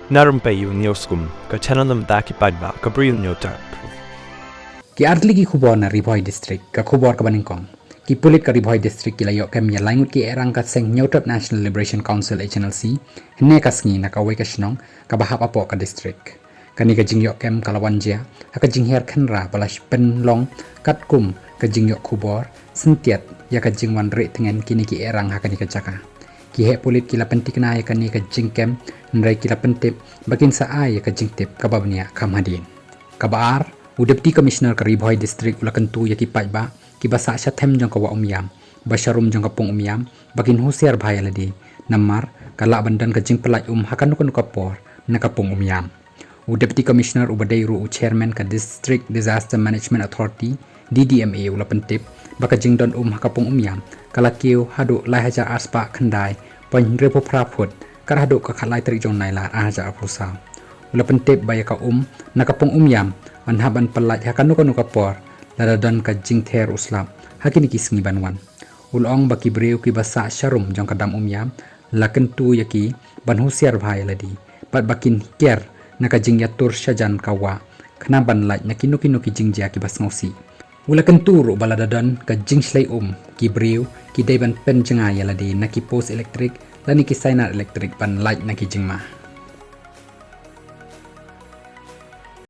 Na Rympei U Hynñiewtrep ka channel ki padba ka Bri U Hynñiewtrep. Ki artli ki khubor na Ribhoi district ka khubor ka baningkong. Ki Pulit ka Ribhoi district ki layok kem ya langut ki Ehrang ka seng Hynñiewtrep National Liberation Council Hnlc hne ka sngi na ka wei ka shnong ka bahap apo ka district. Kani ka jingyok kem kalawan jia ka jingher khenra balash pen long kat kum ka jingyok khubor sentiat ya ka jingwan re tengen kini ki Ehrang ha kani ka jaka. Ki he Pulit kila pentik na ya kani ka jingkem nrai kila pentip bakin sa ay ya ka jingtip ka babnia kamhadin. Kabaar Deputy Commissioner ka Ribhoi district ulakantu ya ki pajba ki basa shathem jong ka wa Umiam basharum jong ka Pung Umiam bakin Husiar bhai ladi Namar kala bandan ka jing Pyllait hakan ko ka por na ka Pung Umiam. Deputy Commissioner ubadai ru chairman ka District Disaster Management Authority DDMA ulapentip baka jing don haka Pung Umiam kala kiu hadu lai haja aspa khandai pon repo praput kar hadu ka khalai trik jong naila haja aprusa ulapentip baya ka na ka Pung Umiam anhaban Pyllait hakan ko ka por ladadan ka jing ther uslap hakini kisngi banwan ulong baki Bri U ki basa sharum jong kadam Umiam lakentu yaki ban Husiar bhai ladi pat bakin ker na ka jing yatur shajan kawa khna ban lait na kinukinu ki jing ja ki bas ngosi ulakentu ru baladadan ka jing shlai ki Bri U ki daiban pen jenga yaladi na ki post electric lani ki saina electric ban lait na ki jing ma